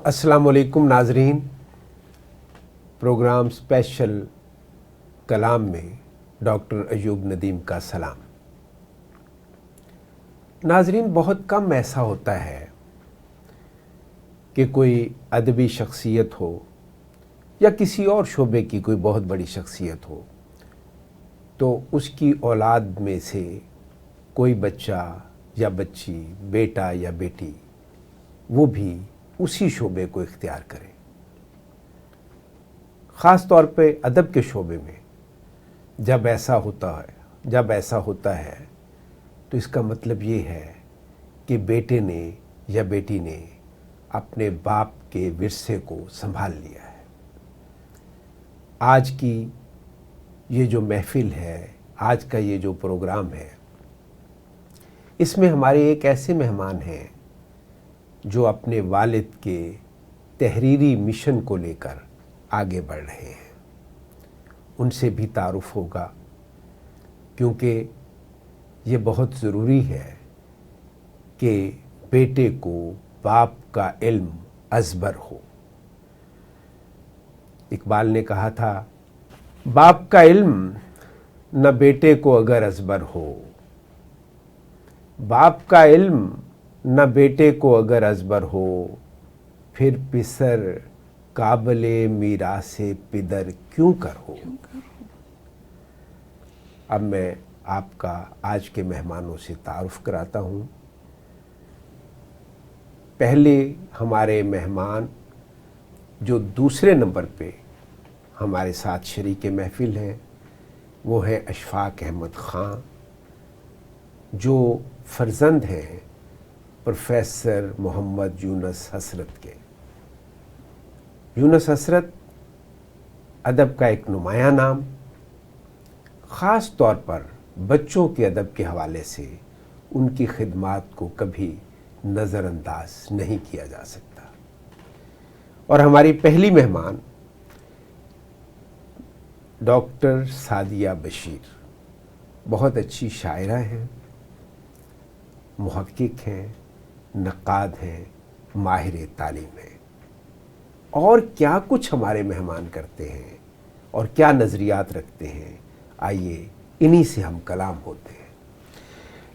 السلام علیکم ناظرین، پروگرام اسپیشل کلام میں ڈاکٹر ایوب ندیم کا سلام۔ ناظرین، بہت کم ایسا ہوتا ہے کہ کوئی ادبی شخصیت ہو یا کسی اور شعبے کی کوئی بہت بڑی شخصیت ہو تو اس کی اولاد میں سے کوئی بچہ یا بچی، بیٹا یا بیٹی، وہ بھی اسی شعبے کو اختیار کرے۔ خاص طور پہ ادب کے شعبے میں جب ایسا ہوتا ہے تو اس کا مطلب یہ ہے کہ بیٹے نے یا بیٹی نے اپنے باپ کے ورثے کو سنبھال لیا ہے۔ آج کی یہ جو محفل ہے، آج کا یہ جو پروگرام ہے، اس میں ہمارے ایک ایسے مہمان ہیں جو اپنے والد کے تحریری مشن کو لے کر آگے بڑھ رہے ہیں۔ ان سے بھی تعارف ہوگا کیونکہ یہ بہت ضروری ہے کہ بیٹے کو باپ کا علم ازبر ہو۔ اقبال نے کہا تھا، باپ کا علم نہ بیٹے کو اگر ازبر ہو، باپ کا علم نہ بیٹے کو اگر ازبر ہو، پھر پسر قابل میراث پدر کیوں کر ہو۔ اب میں آپ کا آج کے مہمانوں سے تعارف کراتا ہوں۔ پہلے ہمارے مہمان جو دوسرے نمبر پہ ہمارے ساتھ شریک محفل ہیں، وہ ہیں اشفاق احمد خان، جو فرزند ہیں پروفیسر محمد یونس حسرت کے۔ یونس حسرت ادب کا ایک نمایاں نام، خاص طور پر بچوں کے ادب کے حوالے سے ان کی خدمات کو کبھی نظر انداز نہیں کیا جا سکتا۔ اور ہماری پہلی مہمان ڈاکٹر سعدیہ بشیر، بہت اچھی شاعرہ ہیں، محقق ہیں، نقاد ہیں، ماہر تعلیم ہیں، اور کیا کچھ ہمارے مہمان کرتے ہیں اور کیا نظریات رکھتے ہیں، آئیے انہی سے ہم کلام ہوتے ہیں۔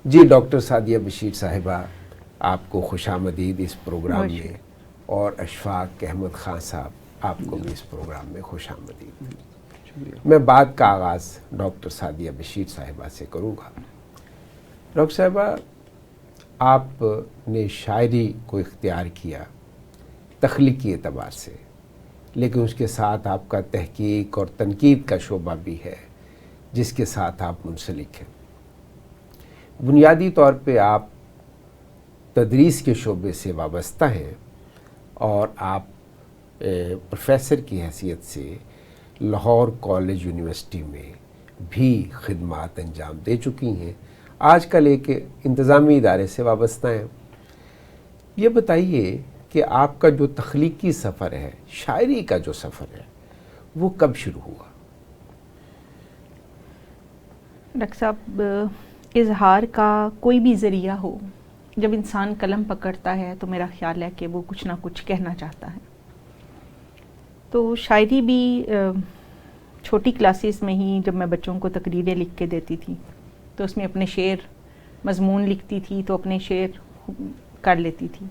جی ڈاکٹر سعدیہ بشیر صاحبہ، آپ کو خوش آمدید اس پروگرام میں، اور اشفاق احمد خان صاحب، آپ کو بھی اس پروگرام میں خوش آمدید۔ میں بات کا آغاز ڈاکٹر سعدیہ بشیر صاحبہ سے کروں گا۔ ڈاکٹر صاحبہ، آپ نے شاعری کو اختیار کیا تخلیقی اعتبار سے، لیکن اس کے ساتھ آپ کا تحقیق اور تنقید کا شعبہ بھی ہے جس کے ساتھ آپ منسلک ہیں۔ بنیادی طور پہ آپ تدریس کے شعبے سے وابستہ ہیں اور آپ پروفیسر کی حیثیت سے لاہور کالج یونیورسٹی میں بھی خدمات انجام دے چکی ہیں، آج کل ایک انتظامی ادارے سے وابستہ ہیں۔ یہ بتائیے کہ آپ کا جو تخلیقی سفر ہے، شاعری کا جو سفر ہے، وہ کب شروع ہوا؟ ڈاکٹر صاحب، اظہار کا کوئی بھی ذریعہ ہو، جب انسان قلم پکڑتا ہے تو میرا خیال ہے کہ وہ کچھ نہ کچھ کہنا چاہتا ہے۔ تو شاعری بھی چھوٹی کلاسز میں ہی جب میں بچوں کو تقریریں لکھ کے دیتی تھی تو اس میں اپنے شعر، مضمون لکھتی تھی تو اپنے شعر کر لیتی تھی۔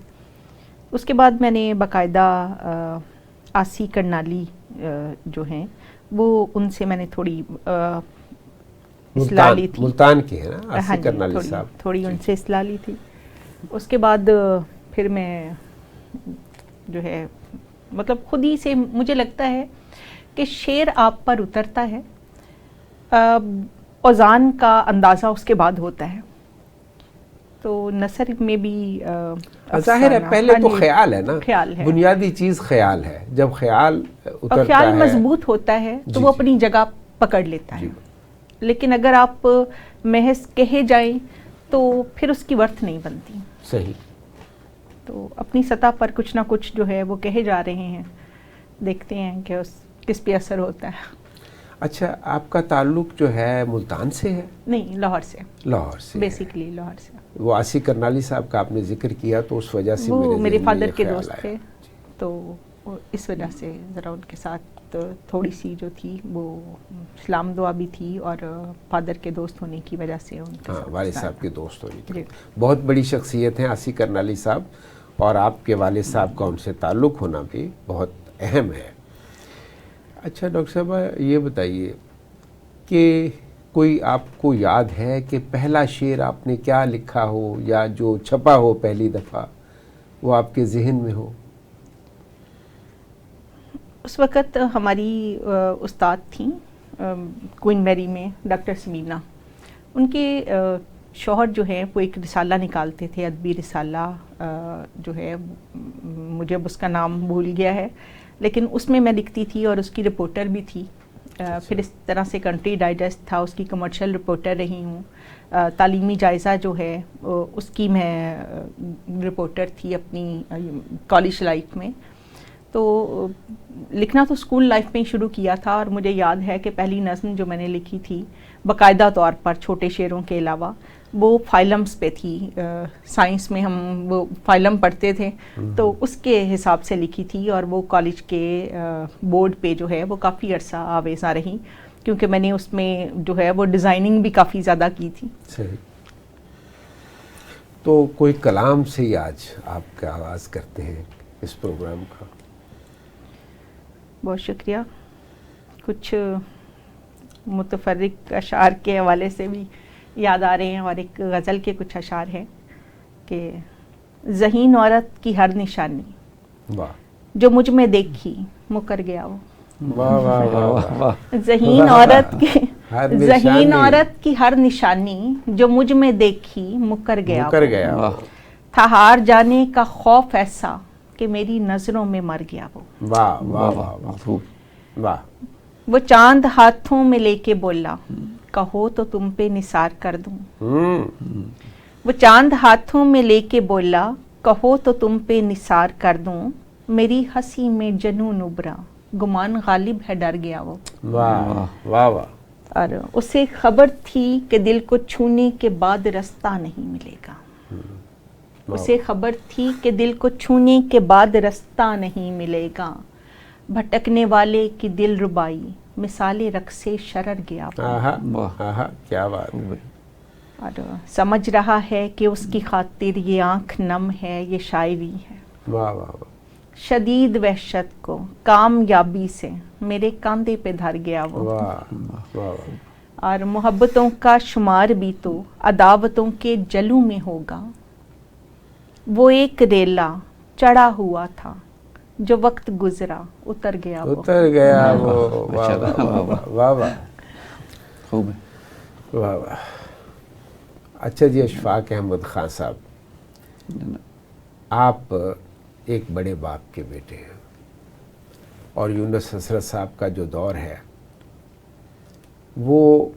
اس کے بعد میں نے باقاعدہ آسی کرنالی جو ہیں، وہ ان سے میں نے تھوڑی اصلاح لی تھی۔ ملتان کی ہے نا آسی کرنالی صاحب؟ تھوڑی ان سے اصلاح لی تھی۔ اس کے بعد پھر میں جو ہے مطلب خود ہی سے مجھے لگتا ہے کہ شعر آپ پر اترتا ہے، اوزان کا اندازہ اس کے بعد ہوتا ہے۔ تو نثر میں بھی ظاہر ہے پہلے تو خیال ہے نا، خیال ہے، بنیادی چیز خیال ہے۔ جب خیال اترتا ہے، خیال مضبوط ہوتا ہے تو وہ اپنی جگہ پکڑ لیتا ہے، لیکن اگر آپ محض کہے جائیں تو پھر اس کی ورتھ نہیں بنتی۔ صحیح۔ تو اپنی سطح پر کچھ نہ کچھ جو ہے وہ کہے جا رہے ہیں، دیکھتے ہیں کہ کس پہ اثر ہوتا ہے۔ اچھا، آپ کا تعلق جو ہے ملتان سے ہے؟ نہیں، لاہور سے۔ لاہور سے بیسیکلی لاہور سے۔ وہ آسی کرنالی صاحب کا آپ نے ذکر کیا تو اس وجہ سے وہ میرے فادر کے دوست تھے۔ تو اس وجہ سے ذرا ان کے ساتھ تھوڑی سی جو تھی وہ سلام دعا بھی تھی، اور فادر کے دوست ہونے کی وجہ سے ان کے ساتھ والد صاحب کے دوست ہونے کی جی۔ بہت بڑی شخصیت ہیں آصی کرنالی صاحب، اور آپ کے والد صاحب کا ان سے تعلق ہونا بھی بہت اہم ہے۔ اچھا ڈاکٹر صاحب یہ بتائیے کہ کوئی آپ کو یاد ہے کہ پہلا شعر آپ نے کیا لکھا ہو یا جو چھپا ہو پہلی دفعہ وہ آپ کے ذہن میں ہو؟ اس وقت ہماری استاد تھیں کوئن میری میں ڈاکٹر سمینا، ان کے شوہر جو ہیں وہ ایک رسالہ نکالتے تھے، ادبی رسالہ جو ہے، مجھے اب اس کا نام بھول گیا ہے، لیکن اس میں لکھتی تھی اور اس کی رپورٹر بھی تھی۔ پھر اس طرح سے کنٹری ڈائجسٹ تھا، اس کی کمرشل رپورٹر رہی ہوں۔ تعلیمی جائزہ جو ہے اس کی میں رپورٹر تھی اپنی کالج لائف میں۔ تو لکھنا تو اسکول لائف میں ہی شروع کیا تھا، اور مجھے یاد ہے کہ پہلی نظم جو میں نے لکھی تھی باقاعدہ طور پر چھوٹے شعروں کے علاوہ وہ فائلمز پہ تھی۔ سائنس میں ہم وہ فائلم پڑھتے تھے تو اس کے حساب سے لکھی تھی، اور وہ کالج کے بورڈ پہ جو ہے وہ کافی عرصہ آویزاں رہی، کیونکہ میں نے اس میں جو ہے وہ ڈیزائننگ بھی کافی زیادہ کی تھی۔ صحیح۔ تو کوئی کلام سے ہی آج آپ کا آغاز کرتے ہیں اس پروگرام کا۔ بہت شکریہ۔ کچھ متفرق اشعار کے حوالے سے بھی یاد آ رہے ہیں، اور ایک غزل کے کچھ اشعار ہیں کہ ذہین عورت کی ہر نشانی واہ جو مجھ میں دیکھی مکر گیا وہ۔ واہ واہ واہ واہ۔ ذہین عورت کی ہر نشانی جو مجھ میں دیکھی مکر گیا گیا تھا، ہار جانے کا خوف ایسا کہ میری نظروں میں مر گیا وہ۔ واہ واہ واہ واہ۔ وہ چاند ہاتھوں میں لے کے بولا کہو تو تم پہ نثار کر دوں۔ وہ چاند ہاتھوں میں لے کے بولا کہو تو تم پہ نثار کر دوں، میری ہنسی میں جنون ابھرا گمان غالب ہے ڈر گیا وہ۔ واہ واہ واہ۔ اور اسے خبر تھی کہ دل کو چھونے کے بعد رستہ نہیں ملے گا، اسے خبر تھی کہ دل کو چھونے کے بعد رستہ نہیں ملے گا، بھٹکنے والے کی دل ربائی مثال رقص شرر گیا آہا کیا بات۔ اور سمجھ رہا ہے کہ اس کی خاطر یہ آنکھ نم ہے، یہ شاعری ہے۔ واہ واہ واہ۔ شدید وحشت کو کامیابی سے میرے کاندھے پہ دھر گیا وہ۔ واہ واہ۔ اور محبتوں کا شمار بھی تو عداوتوں کے جلوں میں ہوگا، وہ ایک ریلا چڑھا ہوا تھا جو وقت گزرا اتر گیا وہ۔ واہ واہ واہ۔ خوب ہے۔ واہ واہ۔ اچھا جی، اشفاق احمد خان صاحب، آپ ایک بڑے باپ کے بیٹے ہیں، اور یونس حسرت صاحب کا جو دور ہے وہ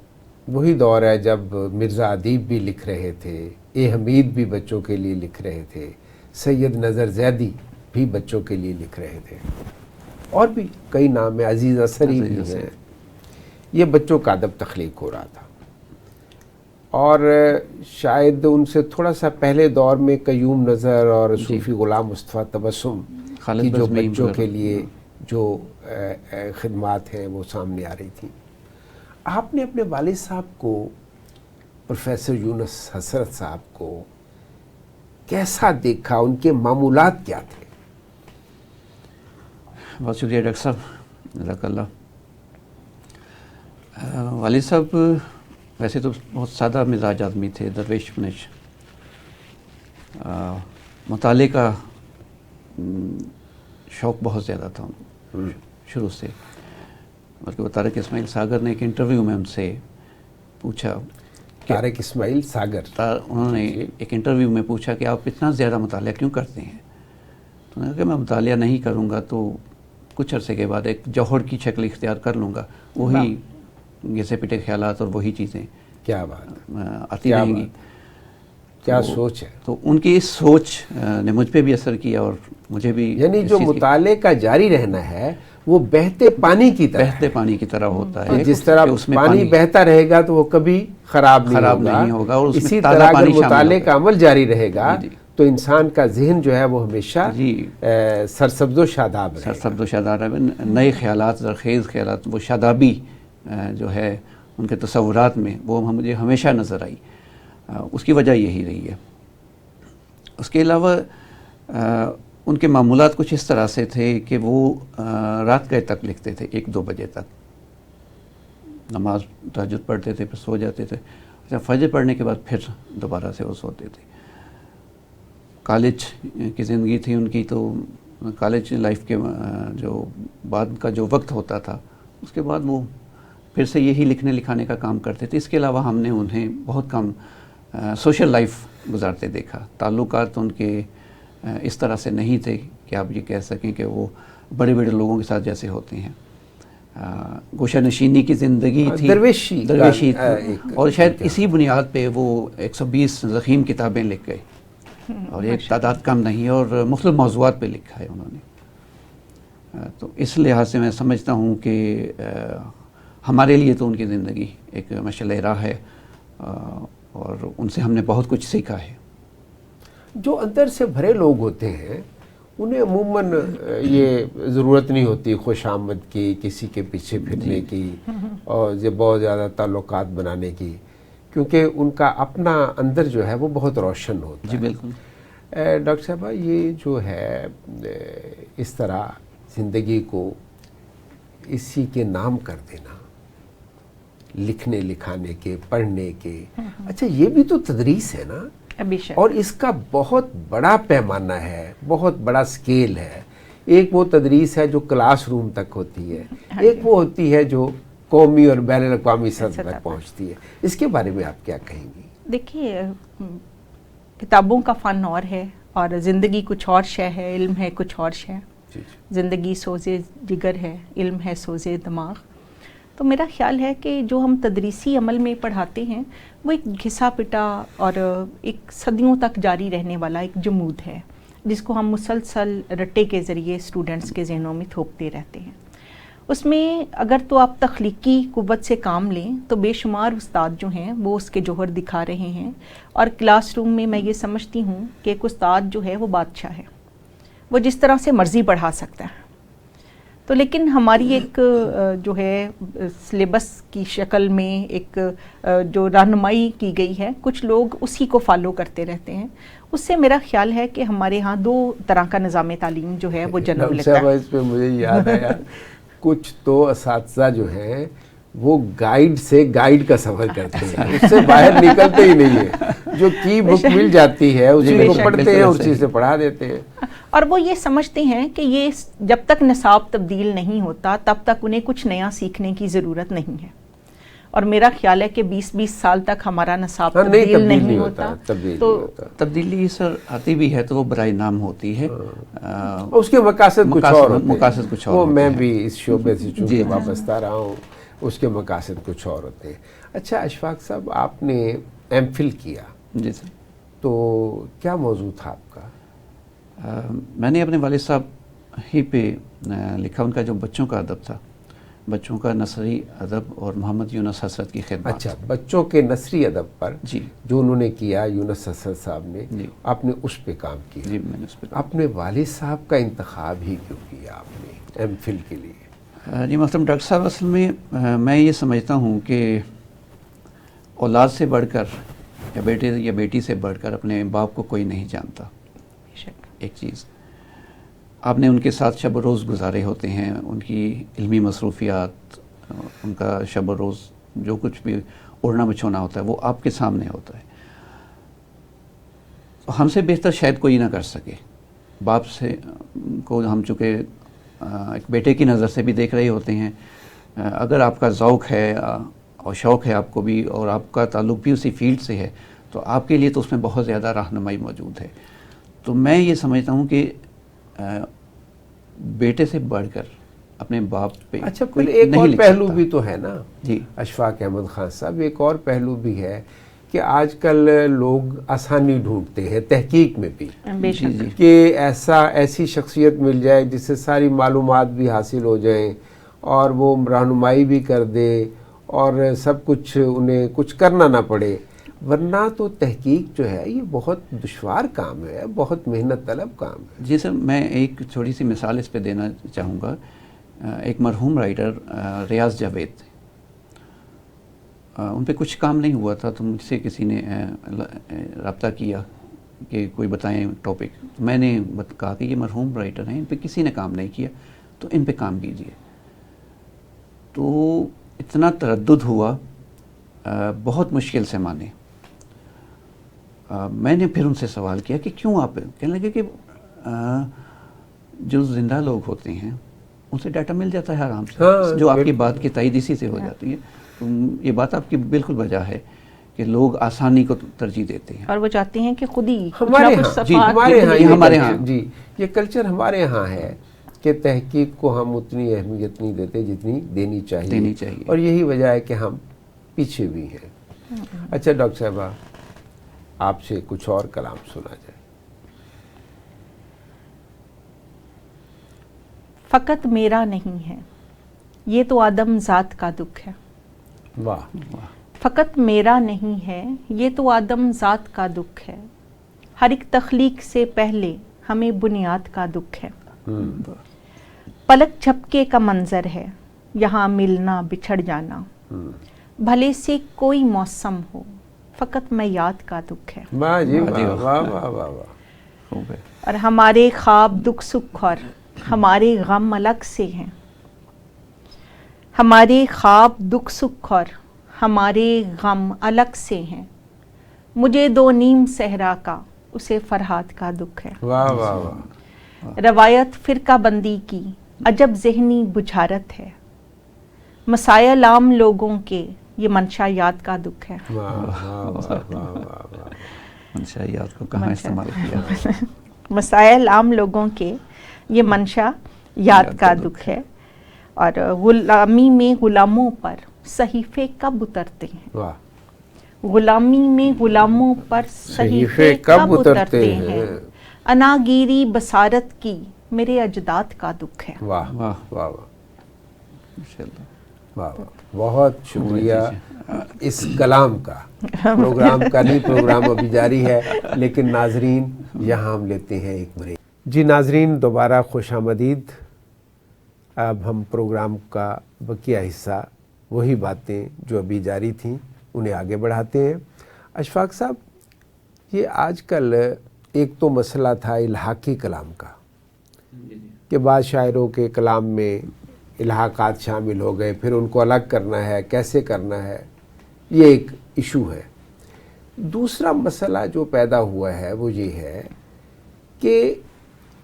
وہی دور ہے جب مرزا ادیب بھی لکھ رہے تھے، اے حمید بھی بچوں کے لیے لکھ رہے تھے، سید نظر زیدی بھی بچوں کے لیے لکھ رہے تھے، اور بھی کئی نام ہیں، عزیز اثری بھی ہیں۔ یہ بچوں کا ادب تخلیق ہو رہا تھا، اور شاید ان سے تھوڑا سا پہلے دور میں قیوم نظر اور صوفی غلام مصطفیٰ تبسم کی جو بچوں کے لیے جو خدمات ہیں وہ سامنے آ رہی تھی۔ آپ نے اپنے والد صاحب کو، پروفیسر یونس حسرت صاحب کو کیسا دیکھا؟ ان کے معمولات کیا تھے؟ بہت شکریہ ڈاکٹر صاحب، جزاک اللہ۔ والد صاحب ویسے تو بہت سادہ مزاج آدمی تھے، درویش منش، مطالعے کا شوق بہت زیادہ تھا شروع سے، بلکہ وہ طارق اسماعیل ساگر نے ایک انٹرویو میں ان سے پوچھا، طارق اسماعیل ساگر، انہوں نے ایک انٹرویو میں پوچھا کہ آپ اتنا زیادہ مطالعہ کیوں کرتے ہیں؟ تو انہوں نے کہا کہ میں مطالعہ نہیں کروں گا تو کچھ عرصے کے بعد ایک جوہر کی شکل اختیار کر لوں گا، وہی گھسے پٹے خیالات اور وہی چیزیں کیا بات آتی رہیں گی۔ کیا سوچ ہے! تو ان کی اس سوچ نے مجھ پہ بھی اثر کیا، اور مجھے بھی، یعنی جو مطالعے کا جاری رہنا ہے وہ بہتے پانی کی طرح، بہتے پانی کی طرح ہوتا ہے، جس طرح پانی بہتا رہے گا تو وہ کبھی خراب نہیں ہوگا، اور اسی طرح اگر مطالعے کا عمل جاری رہے گا تو انسان کا ذہن جو ہے وہ ہمیشہ جی سرسبز و شاداب رہے گا. سرسبز و شاداب ہے، نئے خیالات، زرخیز خیالات، وہ شادابی جو ہے ان کے تصورات میں وہ مجھے ہمیشہ نظر آئی. اس کی وجہ یہی رہی ہے. اس کے علاوہ ان کے معمولات کچھ اس طرح سے تھے کہ وہ رات گئے تک لکھتے تھے، 1-2 بجے تک. نماز تہجد پڑھتے تھے، پھر سو جاتے تھے. اچھا، فجر پڑھنے کے بعد پھر دوبارہ سے وہ سوتے تھے. کالج کی زندگی تھی ان کی، تو کالج لائف کے جو بعد کا جو وقت ہوتا تھا اس کے بعد وہ پھر سے یہی لکھنے لکھانے کا کام کرتے تھے. اس کے علاوہ ہم نے انہیں بہت کم سوشل لائف گزارتے دیکھا. تعلقات ان کے اس طرح سے نہیں تھے کہ آپ یہ کہہ سکیں کہ وہ بڑے بڑے لوگوں کے ساتھ جیسے ہوتے ہیں. گوشہ نشینی کی زندگی تھی، درویشی تھی، اور شاید اسی بنیاد پہ وہ 120 ضخیم کتابیں لکھ گئے، اور ایک تعداد کم نہیں، اور مختلف موضوعات پہ لکھا ہے انہوں نے. تو اس لحاظ سے میں سمجھتا ہوں کہ ہمارے لیے تو ان کی زندگی ایک مشعل راہ ہے، اور ان سے ہم نے بہت کچھ سیکھا ہے. جو اندر سے بھرے لوگ ہوتے ہیں انہیں عموماً یہ ضرورت نہیں ہوتی خوش آمد کی، کسی کے پیچھے پھرنے کی، اور یہ بہت زیادہ تعلقات بنانے کی، کیونکہ ان کا اپنا اندر جو ہے وہ بہت روشن ہوتا ہے. جی بالکل. ڈاکٹر صاحبہ، یہ جو ہے اس طرح زندگی کو اسی کے نام کر دینا، لکھنے لکھانے کے، پڑھنے کے، اچھا یہ بھی تو تدریس ہے نا، اور اس کا بہت بڑا پیمانہ ہے، بہت بڑا سکیل ہے. ایک وہ تدریس ہے جو کلاس روم تک ہوتی ہے، ایک وہ ہوتی ہے جو قومی اور بین الاقوامی سطح تک پہنچتی ہے. اس کے بارے میں آپ کیا کہیں گی؟ دیکھیے، کتابوں کا فن اور ہے، اور زندگی کچھ اور شے ہے، علم ہے کچھ اور شے. زندگی سوزے جگر ہے، علم ہے سوزے دماغ. تو میرا خیال ہے کہ جو ہم تدریسی عمل میں پڑھاتے ہیں وہ ایک گھسا پٹا اور ایک صدیوں تک جاری رہنے والا ایک جمود ہے، جس کو ہم مسلسل رٹے کے ذریعے اسٹوڈنٹس کے ذہنوں میں تھوپتے رہتے ہیں. اس میں اگر تو آپ تخلیقی قوت سے کام لیں تو بے شمار استاد جو ہیں وہ اس کے جوہر دکھا رہے ہیں، اور کلاس روم میں میں یہ سمجھتی ہوں کہ ایک استاد جو ہے وہ بادشاہ ہے، وہ جس طرح سے مرضی پڑھا سکتا ہے. تو لیکن ہماری ایک جو ہے سلیبس کی شکل میں ایک جو رہنمائی کی گئی ہے، کچھ لوگ اسی کو فالو کرتے رہتے ہیں. اس سے میرا خیال ہے کہ ہمارے ہاں 2 طرح کا نظام تعلیم جو ہے وہ جنم لیتا ہے. اس پہ مجھے یاد آیا کچھ تو اساتذہ جو ہیں وہ گائیڈ سے گائیڈ کا سفر کرتے ہیں، اس سے باہر نکلتے ہی نہیں ہیں. جو کی بک مل جاتی ہے اسی کو پڑھتے ہیں، اسی سے پڑھا دیتے ہیں. اور وہ یہ سمجھتے ہیں کہ یہ جب تک نصاب تبدیل نہیں ہوتا تب تک انہیں کچھ نیا سیکھنے کی ضرورت نہیں ہے. اور میرا خیال ہے کہ 20 سال تک ہمارا نصاب تبدیل نہیں ہوتا. تو تبدیلی سر آتی بھی ہے تو وہ برائے نام ہوتی ہے، اس کے مقاصد کچھ اور ہوتے ہیں. مقاصد کچھ اور وہ ہوتے میں ہیں. بھی اس شعبے سے چونکہ وابستہ رہا ہوں، اس کے مقاصد کچھ اور ہوتے ہیں. اچھا اشفاق صاحب، آپ نے ایم فل کیا. جی سر. تو کیا موضوع تھا آپ کا؟ میں نے اپنے والد صاحب ہی پہ لکھا. ان کا جو بچوں کا ادب تھا، بچوں کا نثری ادب اور محمد یونس حسرت کی خدمات. اچھا، بچوں کے نثری ادب پر جی جو انہوں نے کیا، یونس حسرت صاحب نے، جی آپ نے اس پہ کام کیا. جی میں نے اس پہ اپنے والد صاحب کا انتخاب ہی کیوں کیا آپ نے ایم فل کے لیے؟ جی محترم ڈاکٹر صاحب، اصل میں میں یہ سمجھتا ہوں کہ اولاد سے بڑھ کر یا بیٹے یا بیٹی سے بڑھ کر اپنے باپ کو کوئی نہیں جانتا. ایک چیز، آپ نے ان کے ساتھ شب و روز گزارے ہوتے ہیں، ان کی علمی مصروفیات، ان کا شب و روز جو کچھ بھی اڑنا بچھونا ہوتا ہے وہ آپ کے سامنے ہوتا ہے. ہم سے بہتر شاید کوئی نہ کر سکے. باپ سے کو ہم چونکہ ایک بیٹے کی نظر سے بھی دیکھ رہے ہوتے ہیں. اگر آپ کا ذوق ہے اور شوق ہے آپ کو بھی، اور آپ کا تعلق بھی اسی فیلڈ سے ہے، تو آپ کے لیے تو اس میں بہت زیادہ رہنمائی موجود ہے. تو میں یہ سمجھتا ہوں کہ بیٹے سے بڑھ کر اپنے باپ پہ. اچھا، پھر ایک اور پہلو بھی تو ہے نا جی اشفاق احمد خان صاحب، ایک اور پہلو بھی ہے کہ آج کل لوگ آسانی ڈھونڈتے ہیں تحقیق میں بھی، کہ ایسی شخصیت مل جائے جس سے ساری معلومات بھی حاصل ہو جائیں اور وہ رہنمائی بھی کر دے اور سب کچھ انہیں کچھ کرنا نہ پڑے. ورنہ تو تحقیق جو ہے یہ بہت دشوار کام ہے، بہت محنت طلب کام ہے. جی سر، میں ایک چھوٹی سی مثال اس پہ دینا چاہوں گا. ایک مرحوم رائٹر ریاض جاوید تھے، ان پہ کچھ کام نہیں ہوا تھا، تو مجھ سے کسی نے رابطہ کیا کہ کوئی بتائیں ٹاپک. میں نے کہا کہ یہ مرحوم رائٹر ہیں، ان پہ کسی نے کام نہیں کیا، تو ان پہ کام کیجیے. تو اتنا تردد ہوا، بہت مشکل سے مانے. میں نے پھر ان سے سوال کیا کہ کیوں آپ؟ کہنے لگے کہ جو زندہ لوگ ہوتے ہیں ان سے ڈیٹا مل جاتا ہے آرام سے، جو آپ کی بات کی تائید اسی سے ہو جاتی ہے. یہ بات آپ کی بالکل وجہ ہے کہ لوگ آسانی کو ترجیح دیتے ہیں، اور وہ چاہتے ہیں کہ خود ہی ہمارے ہاں جی یہ کلچر ہمارے ہاں ہے کہ تحقیق کو ہم اتنی اہمیت نہیں دیتے جتنی دینی چاہیے، اور یہی وجہ ہے کہ ہم پیچھے بھی ہیں. اچھا ڈاکٹر صاحبہ، آپ سے کچھ اور کلام سنا جائے. فقط میرا نہیں ہے یہ تو آدم ذات کا دکھ ہے. واہ، فقط میرا نہیں ہے یہ تو آدم ذات کا دکھ ہے. ہر ایک تخلیق سے پہلے ہمیں بنیاد کا دکھ ہے. پلک جھپکے کا منظر ہے یہاں ملنا بچھڑ جانا. بھلے سے کوئی موسم ہو فقط میعاد کا دکھ ہے. واہ جی واہ واہ واہ واہ واہ. اور ہمارے خواب دکھ سکھ اور ہمارے غم الگ سے ہیں. ہمارے خواب دکھ سکھ اور ہمارے غم الگ سے ہیں. مجھے دو نیم صحرا کا اسے فرہاد کا دکھ ہے. واہ واہ واہ. روایت فرقہ بندی کی عجب ذہنی بجھارت ہے. مسائل عام لوگوں کے یہ منشایات کا دکھ ہے. منشایات کو کہاں استعمال کیا؟ مسائل عام لوگوں کے یہ منشا یاد کا دکھ ہے. اور غلامی میں غلاموں پر صحیفے کب اترتے ہیں. غلامی میں غلاموں پر صحیفے کب اترتے ہیں. اناگیری بصارت کی میرے اجداد کا دکھ ہے. واہ واہ واہ واہ. بہت شکریہ اس کلام کا. پروگرام کا نہیں، پروگرام ابھی جاری ہے، لیکن ناظرین یہاں ہم لیتے ہیں ایک بریک. جی ناظرین، دوبارہ خوش آمدید. اب ہم پروگرام کا بقیہ حصہ، وہی باتیں جو ابھی جاری تھیں انہیں آگے بڑھاتے ہیں. اشفاق صاحب، یہ آج کل ایک تو مسئلہ تھا الحاقی کلام کا کہ بعض شاعروں کے کلام میں الحاقات شامل ہو گئے، پھر ان کو الگ کرنا ہے، کیسے کرنا ہے، یہ ایک ایشو ہے. دوسرا مسئلہ جو پیدا ہوا ہے وہ یہ ہے کہ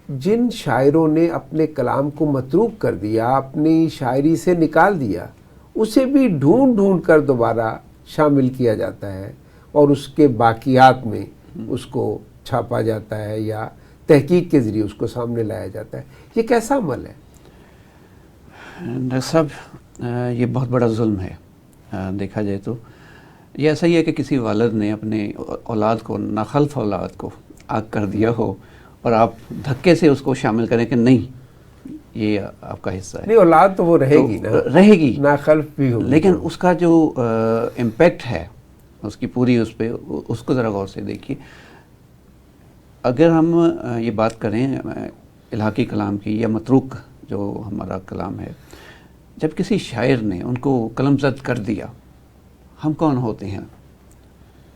جن شاعروں نے اپنے کلام کو متروک کر دیا، اپنی شاعری سے نکال دیا، اسے بھی ڈھونڈ ڈھونڈ کر دوبارہ شامل کیا جاتا ہے اور اس کے باقیات میں اس کو چھاپا جاتا ہے یا تحقیق کے ذریعے اس کو سامنے لایا جاتا ہے. یہ کیسا عمل ہے؟ ڈاکٹر صاحب، یہ بہت بڑا ظلم ہے. دیکھا جائے تو یہ ایسا ہی ہے کہ کسی والد نے اپنے اولاد کو، ناخلف اولاد کو آگ کر دیا ہو اور آپ دھکے سے اس کو شامل کریں کہ نہیں یہ آپ کا حصہ ہے. نہیں، اولاد تو وہ رہے گی نا، رہے گی، ناخلف بھی ہوگی، لیکن اس کا جو امپیکٹ ہے اس کی پوری، اس پہ اس کو ذرا غور سے دیکھیے. اگر ہم یہ بات کریں الحاقی کلام کی یا متروک جو ہمارا کلام ہے، جب کسی شاعر نے ان کو قلم زد کر دیا، ہم کون ہوتے ہیں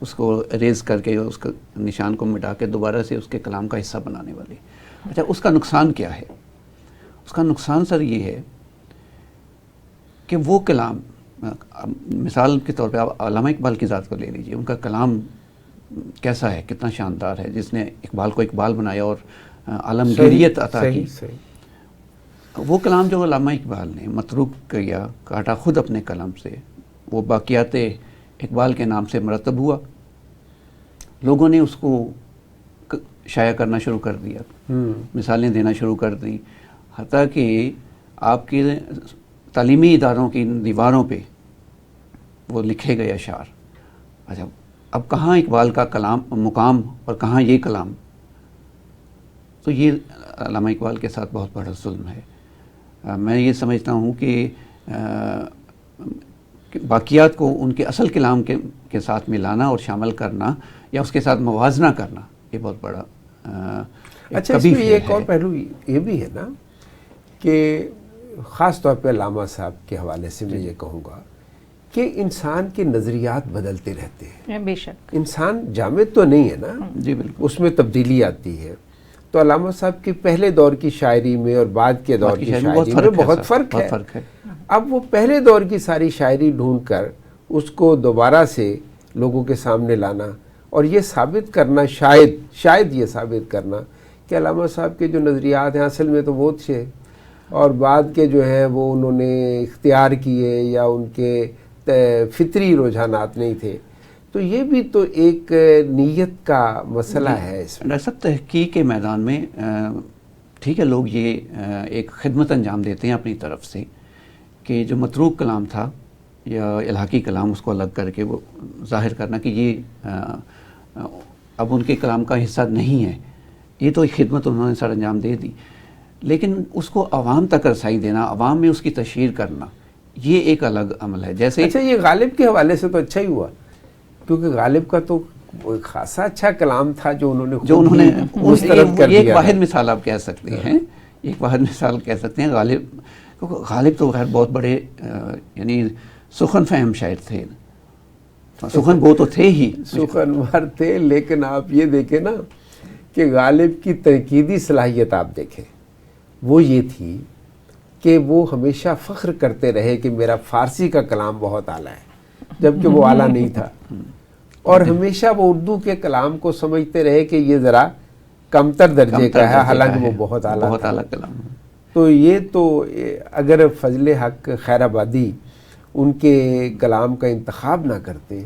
اس کو اریز کر کے، اس کا نشان کو مٹا کے دوبارہ سے اس کے کلام کا حصہ بنانے والے. اچھا، اس کا نقصان کیا ہے؟ اس کا نقصان سر یہ ہے کہ وہ کلام، مثال کے طور پہ آپ علامہ اقبال کی ذات کو لے لیجئے. ان کا کلام کیسا ہے، کتنا شاندار ہے، جس نے اقبال کو اقبال بنایا اور عالمگیریت عطا کی. وہ کلام جو علامہ اقبال نے متروک کیا، کاٹا خود اپنے قلم سے، وہ باقیات اقبال کے نام سے مرتب ہوا. لوگوں نے اس کو شائع کرنا شروع کر دیا، مثالیں دینا شروع کر دیں، حتیٰ کہ آپ کے تعلیمی اداروں کی دیواروں پہ وہ لکھے گئے اشعار. اچھا، اب کہاں اقبال کا کلام مقام اور کہاں یہ کلام؟ تو یہ علامہ اقبال کے ساتھ بہت بڑا ظلم ہے. میں یہ سمجھتا ہوں کہ باقیات کو ان کے اصل کلام کے ساتھ ملانا اور شامل کرنا یا اس کے ساتھ موازنہ کرنا، یہ بہت بڑا اچھا اس میں ایک اور پہلو یہ بھی ہے نا کہ خاص طور پہ علامہ صاحب کے حوالے سے میں یہ کہوں گا کہ انسان کے نظریات بدلتے رہتے ہیں. بے شک انسان جامد تو نہیں ہے نا، جی بالکل، اس میں تبدیلی آتی ہے. تو علامہ صاحب کے پہلے دور کی شاعری میں اور بعد کے دور کی شاعری میں بہت فرق ہے. اب وہ پہلے دور کی ساری شاعری ڈھونڈ کر اس کو دوبارہ سے لوگوں کے سامنے لانا اور یہ ثابت کرنا، شاید یہ ثابت کرنا کہ علامہ صاحب کے جو نظریات ہیں اصل میں تو وہ تھے اور بعد کے جو ہیں وہ انہوں نے اختیار کیے یا ان کے فطری رجحانات نہیں تھے. تو یہ بھی تو ایک نیت کا مسئلہ ہے. اس میں ڈاکٹر صاحب تحقیق کے میدان میں ٹھیک ہے لوگ یہ ایک خدمت انجام دیتے ہیں اپنی طرف سے کہ جو متروک کلام تھا یا الحاقی کلام اس کو الگ کر کے وہ ظاہر کرنا کہ یہ اب ان کے کلام کا حصہ نہیں ہے، یہ تو ایک خدمت انہوں نے سر انجام دے دی. لیکن اس کو عوام تک رسائی دینا، عوام میں اس کی تشہیر کرنا، یہ ایک الگ عمل ہے. جیسے اچھا یہ غالب کے حوالے سے تو اچھا ہی ہوا کیونکہ غالب کا تو خاصا اچھا کلام تھا جو انہوں نے مسترد کر دیا. ایک واحد مثال آپ کہہ سکتے ہیں، ایک واحد مثال کہہ سکتے ہیں. غالب تو خیر بہت بڑے یعنی سخن فہم شاعر تھے، سخن گو تو تھے ہی، سخن ور تھے. لیکن آپ یہ دیکھیں نا کہ غالب کی تنقیدی صلاحیت آپ دیکھیں، وہ یہ تھی کہ وہ ہمیشہ فخر کرتے رہے کہ میرا فارسی کا کلام بہت اعلیٰ ہے، جبکہ وہ اعلیٰ نہیں تھا. اور ہمیشہ وہ اردو کے کلام کو سمجھتے رہے کہ یہ ذرا کمتر درجے کا ہے، حالانکہ وہ بہت اعلیٰ کلام. تو یہ تو اگر فضل حق خیر آبادی ان کے کلام کا انتخاب نہ کرتے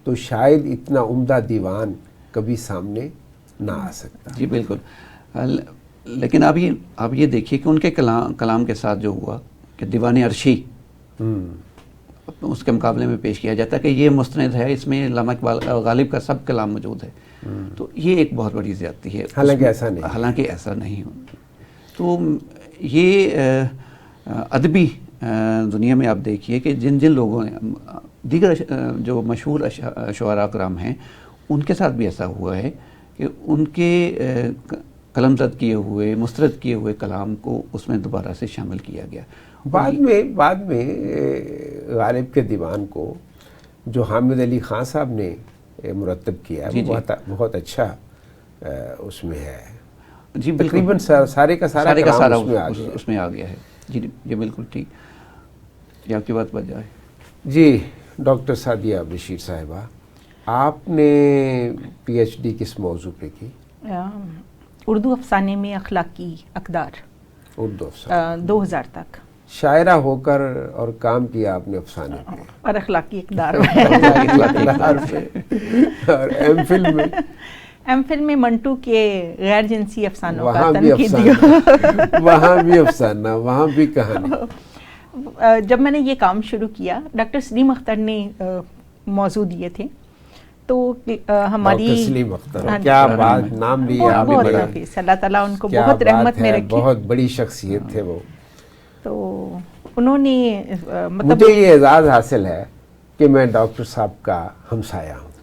تو شاید اتنا عمدہ دیوان کبھی سامنے نہ آ سکتا. جی بالکل. لیکن اب یہ دیکھیے کہ ان کے کلام کے ساتھ جو ہوا کہ دیوان عرشی اس کے مقابلے میں پیش کیا جاتا ہے کہ یہ مستند ہے، اس میں علامہ اقبال غالب کا سب کلام موجود ہے. تو یہ ایک بہت بڑی زیادتی ہے، حالانکہ ایسا نہیں. تو یہ ادبی دنیا میں آپ دیکھیے کہ جن لوگوں نے دیگر جو مشہور شعراء کرام ہیں ان کے ساتھ بھی ایسا ہوا ہے کہ ان کے قلم زد کیے ہوئے مسترد کیے ہوئے کلام کو اس میں دوبارہ سے شامل کیا گیا. بعد میں غالب کے دیوان کو جو حامد علی خان صاحب نے مرتب کیا وہ بہت اچھا اس میں ہے. جی تقریباً سارے کا سارا اس میں آ گیا ہے. جی جی بالکل ٹھیک. جی آپ کی بات بچ جائے. جی ڈاکٹر سعدیہ بشیر صاحبہ، آپ نے پی ایچ ڈی کس موضوع پہ کی؟ اردو افسانے میں اخلاقی اقدار. اردو افسانے 2000 تک شاعرہ ہو کر اور کام کیا آپ نے افسانے پہ اور اخلاقی اقدار اور ایم فل میں منٹو کے غیر جنسی افسانوں کا وہاں بھی افسانہ، وہاں بھی کہانی. جب میں نے یہ کام شروع کیا ڈاکٹر سلیم اختر نے موضوع دیے تھے تو ہماری ڈاکٹر سلیم اختر کیا بات، نام بھی آپ نے بڑا، اللہ تعالیٰ ان کو بہت رحمت میں رکھے، بہت بڑی شخصیت تھے وہ. تو انہوں نے مجھے یہ اعزاز حاصل ہے کہ میں ڈاکٹر صاحب کا ہمسایہ ہوں.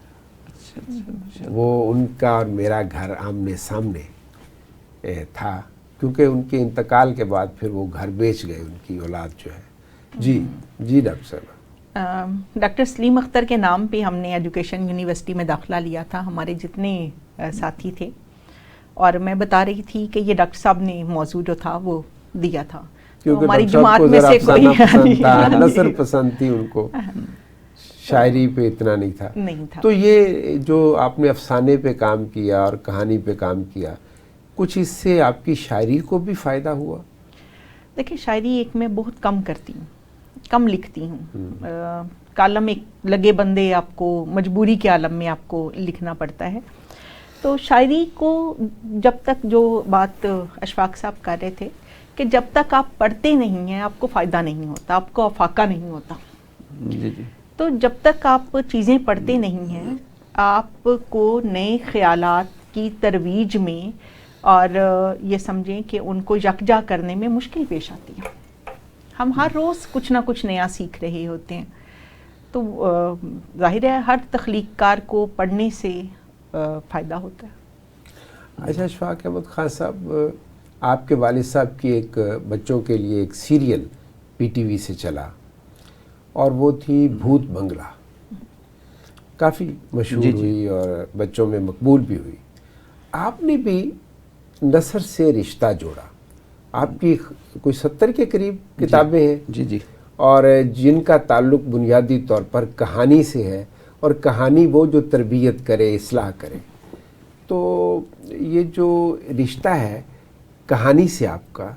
وہ ان کا اور میرا گھر آمنے سامنے تھا کیونکہ ان کے انتقال کے بعد پھر وہ گھر بیچ گئے ان کی اولاد جو ہے. جی ڈاکٹر صاحب. ڈاکٹر سلیم اختر کے نام پہ ہم نے ایجوکیشن یونیورسٹی میں داخلہ لیا تھا، ہمارے جتنے ساتھی تھے، اور میں بتا رہی تھی کہ یہ ڈاکٹر صاحب نے موضوع جو تھا وہ دیا تھا. ہماری جماعت میں سے کوئی نثر پسند تھی، ان کو شاعری پہ اتنا نہیں تھا. تو یہ جو آپ نے افسانے پہ کام کیا اور کہانی پہ کام کیا، کچھ اس سے آپ کی شاعری کو بھی فائدہ ہوا؟ دیکھیں شاعری ایک میں بہت کم کرتی ہوں، کم لکھتی ہوں. کالم ایک لگے بندے آپ کو مجبوری کے عالم میں آپ کو لکھنا پڑتا ہے. تو شاعری کو جب تک جو بات اشفاق صاحب کر رہے تھے کہ جب تک آپ پڑھتے نہیں ہیں آپ کو فائدہ نہیں ہوتا، آپ کو افاقہ نہیں ہوتا. تو جب تک آپ چیزیں پڑھتے نہیں ہیں آپ کو نئے خیالات کی ترویج میں اور یہ سمجھیں کہ ان کو یکجا کرنے میں مشکل پیش آتی ہے. ہم ہر روز کچھ نہ کچھ نیا سیکھ رہے ہوتے ہیں. تو ظاہر ہے ہر تخلیق کار کو پڑھنے سے فائدہ ہوتا ہے۔ اچھا اشفاق احمد خان صاحب، آپ کے والد صاحب کی ایک بچوں کے لیے ایک سیریل پی ٹی وی سے چلا اور وہ تھی بھوت بنگلہ، کافی مشہور ہوئی اور بچوں میں مقبول بھی ہوئی۔ آپ نے بھی نثر سے رشتہ جوڑا، آپ کی کوئی 70 کے قریب کتابیں ہیں جی جی، اور جن کا تعلق بنیادی طور پر کہانی سے ہے، اور کہانی وہ جو تربیت کرے، اصلاح کرے۔ تو یہ جو رشتہ ہے کہانی سے آپ کا،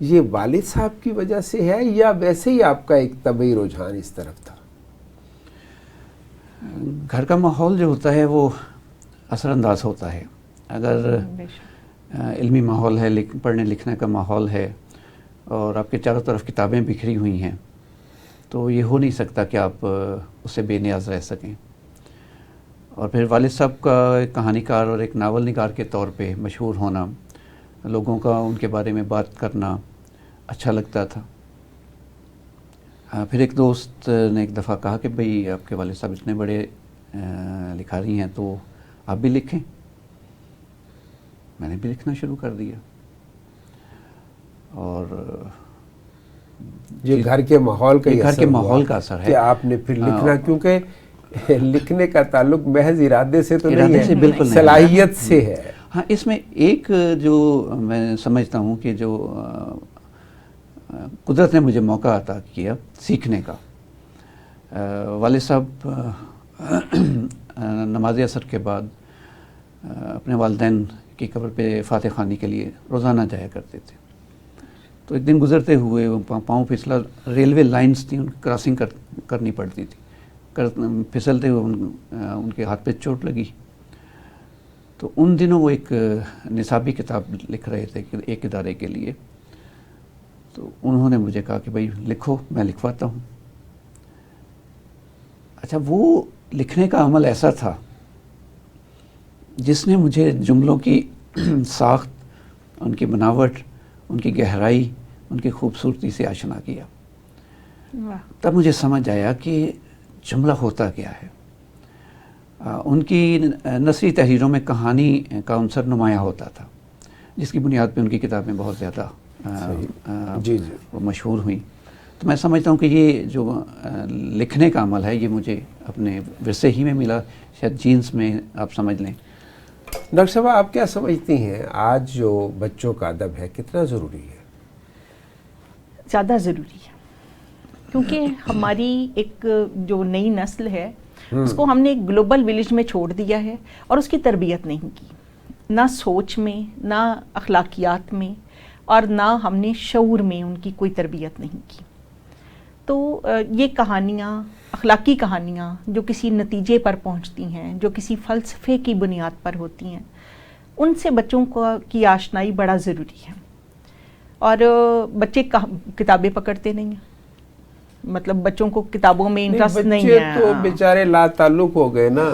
یہ والد صاحب کی وجہ سے ہے یا ویسے ہی آپ کا ایک طبعی رجحان اس طرف تھا؟ گھر کا ماحول جو ہوتا ہے وہ اثر انداز ہوتا ہے۔ اگر علمی ماحول ہے، پڑھنے لکھنے کا ماحول ہے اور آپ کے چاروں طرف کتابیں بکھری ہوئی ہیں، تو یہ ہو نہیں سکتا کہ آپ اس سے بے نیاز رہ سکیں۔ اور پھر والد صاحب کا ایک کہانی کار اور ایک ناول نگار کے طور پہ مشہور ہونا، لوگوں کا ان کے بارے میں بات کرنا اچھا لگتا تھا۔ پھر ایک دوست نے ایک دفعہ کہا کہ بھئی آپ کے والد صاحب اتنے بڑے لکھاری ہیں تو آپ بھی لکھیں۔ میں نے بھی لکھنا شروع کر دیا، اور یہ گھر کے ماحول کا گھر کے ماحول کا اثر ہے کہ آپ نے پھر لکھنا، کیونکہ لکھنے کا تعلق محض ارادے سے تو نہیں ہے، بالکل نہیں، صلاحیت سے ہے۔ ہاں، اس میں ایک جو میں سمجھتا ہوں کہ جو قدرت نے مجھے موقع عطا کیا سیکھنے کا، والد صاحب نماز عصر کے بعد اپنے والدین کی قبر پہ فاتح خوانی کے لیے روزانہ جایا کرتے تھے۔ تو ایک دن گزرتے ہوئے پاؤں پھسلا، ریلوے لائنز تھیں، ان کی کراسنگ کرنی پڑتی تھی، پھسلتے ہوئے ان کے ہاتھ پہ چوٹ لگی۔ تو ان دنوں وہ ایک نصابی کتاب لکھ رہے تھے ایک ادارے کے لیے، تو انہوں نے مجھے کہا کہ بھائی لکھو، میں لکھواتا ہوں۔ اچھا، وہ لکھنے کا عمل ایسا تھا جس نے مجھے جملوں کی ساخت، ان کی بناوٹ، ان کی گہرائی، ان کی خوبصورتی سے آشنا کیا۔ تب مجھے سمجھ آیا کہ جملہ ہوتا کیا ہے۔ ان کی نثری تحریروں میں کہانی کا عنصر نمایاں ہوتا تھا، جس کی بنیاد پہ ان کی کتابیں بہت زیادہ وہ مشہور ہوئیں۔ تو میں سمجھتا ہوں کہ یہ جو لکھنے کا عمل ہے یہ مجھے اپنے ورثے ہی میں ملا، شاید جینز میں آپ سمجھ لیں۔ ڈاکٹر صاحب، آپ کیا سمجھتی ہیں آج جو بچوں کا ادب ہے کتنا ضروری ہے؟ زیادہ ضروری ہے، کیونکہ ہماری ایک جو نئی نسل ہے اس کو ہم نے ایک گلوبل ولیج میں چھوڑ دیا ہے اور اس کی تربیت نہیں کی، نہ سوچ میں، نہ اخلاقیات میں، اور نہ ہم نے شعور میں ان کی کوئی تربیت نہیں کی۔ تو یہ کہانیاں، اخلاقی کہانیاں جو کسی نتیجے پر پہنچتی ہیں، جو کسی فلسفے کی بنیاد پر ہوتی ہیں، ان سے بچوں کی آشنائی بڑا ضروری ہے۔ اور بچے کتابیں پکڑتے نہیں ہیں، مطلب بچوں کو کتابوں میں انٹرسٹ نہیں ہے۔ بچے تو بیچارے لا تعلق ہو گئے نا،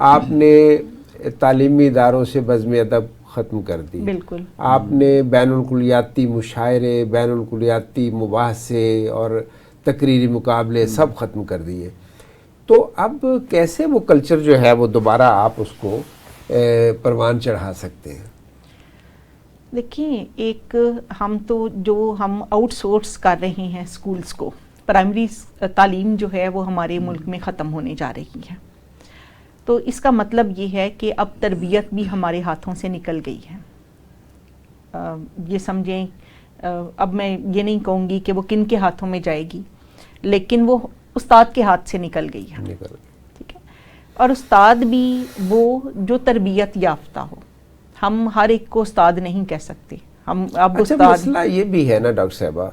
آپ نے تعلیمی اداروں سے بزم ادب ختم کر دی، بالکل، آپ نے بین الکلیاتی مشاعرے، بین الکلیاتی مباحثے اور تقریری مقابلے سب ختم کر دیے۔ تو اب کیسے وہ کلچر جو ہے وہ دوبارہ آپ اس کو پروان چڑھا سکتے ہیں؟ دیکھیں، ایک ہم آؤٹ سورس کر رہے ہیں اسکولز کو، پرائمری تعلیم جو ہے وہ ہمارے ملک میں ختم ہونے جا رہی ہے۔ تو اس کا مطلب یہ ہے کہ اب تربیت بھی ہمارے ہاتھوں سے نکل گئی ہے۔ یہ سمجھیں، اب میں یہ نہیں کہوں گی کہ وہ کن کے ہاتھوں میں جائے گی، لیکن وہ استاد کے ہاتھ سے نکل گئی ہے، ٹھیک ہے۔ اور استاد بھی وہ جو تربیت یافتہ ہو، ہم ہر ایک کو استاد نہیں کہہ سکتے۔ ہم اب اچھا، مسئلہ یہ بھی ہے نا ڈاکٹر صاحبہ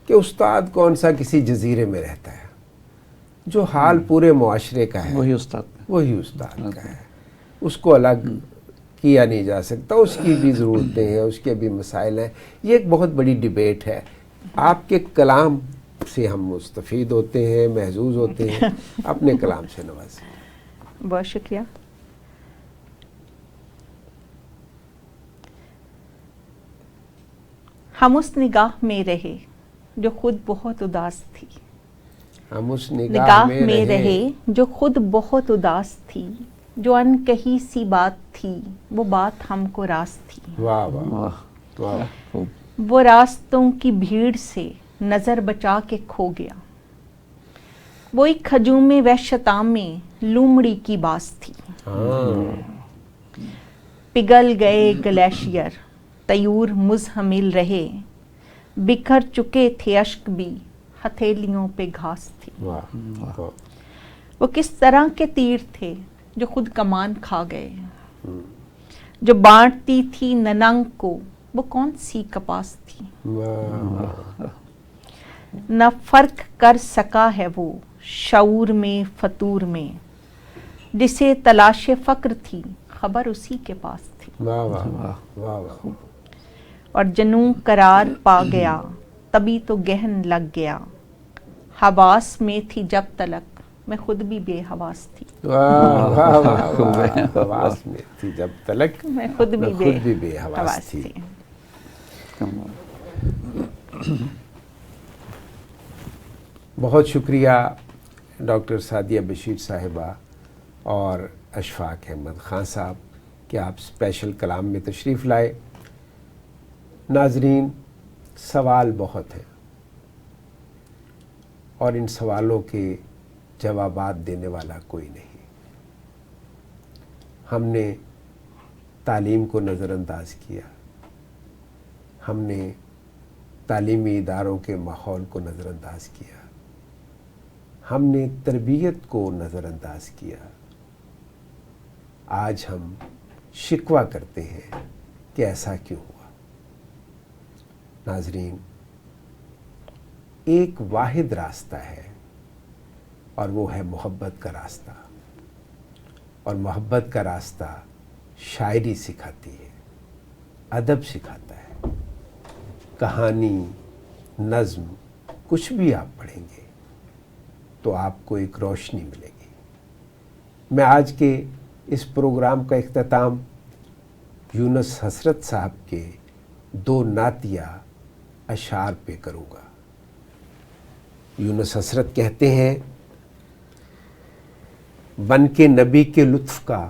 کہ استاد کون سا کسی جزیرے میں رہتا ہے، جو حال پورے معاشرے کا ہے وہی استاد کا ہے، اس کو الگ کیا نہیں جا سکتا، اس کی بھی ضرورتیں ہیں، اس کے بھی مسائل ہیں۔ یہ ایک بہت بڑی ڈیبیٹ ہے۔ آپ کے کلام سے ہم مستفید ہوتے ہیں، محظوظ ہوتے ہیں، اپنے کلام سے نوازیں۔ بہت شکریہ۔ ہم اس نگاہ میں رہے جو خود بہت اداس تھی، ہم اس نگاہ میں رہے جو خود بہت اداس تھی، جو ان کہی سی بات تھی وہ بات ہم کو راز تھی۔ واہ واہ واہ واہ، خوب۔ وہ راستوں کی بھیڑ سے نظر بچا کے کھو گیا، وہ ایک ہجوم وحشتام میں لومڑی کی باز تھی۔ پگھل گئے گلیشیئر، طیور مزحمل رہے، بکھر چکے تھے اشک بھی، ہتھیلیوں پہ گھاس تھی۔ واہ واہ، وہ کس طرح کے تیر تھے جو خود کمان کھا گئے، جو بانٹتی تھی ننگ کو وہ کون سی کپاس تھی۔ واہ، نہ فرق کر سکا ہے وہ شعور میں فطور میں، جسے تلاش فقر تھی خبر اسی کے پاس تھی۔ واہ واہ واہ واہ، اور جنوں قرار پا گیا تبھی تو گہن لگ گیا، حواس میں تھی جب تلک میں خود بھی بے حواس تھی۔ واہ واہ واہ واہ، حواس میں تھی جب تلک میں خود میں بھی خود بھی بے حواس تھی۔ بہت شکریہ ڈاکٹر سعدیہ بشیر صاحبہ اور اشفاق احمد خان صاحب کہ آپ اسپیشل کلام میں تشریف لائے۔ ناظرین، سوال بہت ہیں اور ان سوالوں کے جوابات دینے والا کوئی نہیں۔ ہم نے تعلیم کو نظر انداز کیا، ہم نے تعلیمی اداروں کے ماحول کو نظر انداز کیا، ہم نے تربیت کو نظر انداز کیا۔ آج ہم شکوہ کرتے ہیں کہ ایسا کیوں ہوا۔ ناظرین، ایک واحد راستہ ہے اور وہ ہے محبت کا راستہ، اور محبت کا راستہ شاعری سکھاتی ہے، ادب سکھاتا ہے، کہانی، نظم، کچھ بھی آپ پڑھیں گے تو آپ کو ایک روشنی ملے گی۔ میں آج کے اس پروگرام کا اختتام یونس حسرت صاحب کے 2 نعتیہ اشعار پہ کروں گا۔ یونس حسرت کہتے ہیں، بن کے نبی کے لطف کا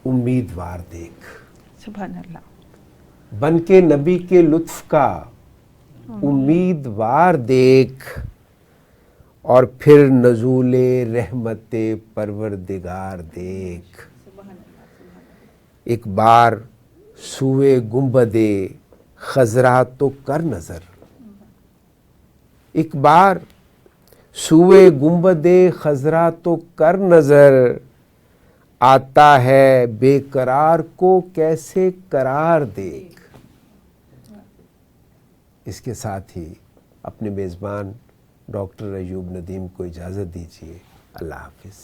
امیدوار دیکھ، سبحان اللہ۔ بن کے نبی کے لطف کا امیدوار دیکھ، اور پھر نزول رحمت پروردگار دیکھ۔ ایک بار سوئے گنبد خضرا تو کر نظر، ایک بار سوئے گنبد خضرا تو کر نظر، آتا ہے بے قرار کو کیسے قرار دیکھ۔ اس کے ساتھ ہی اپنے میزبان ڈاکٹر ایوب ندیم کو اجازت دیجیے۔ اللہ حافظ۔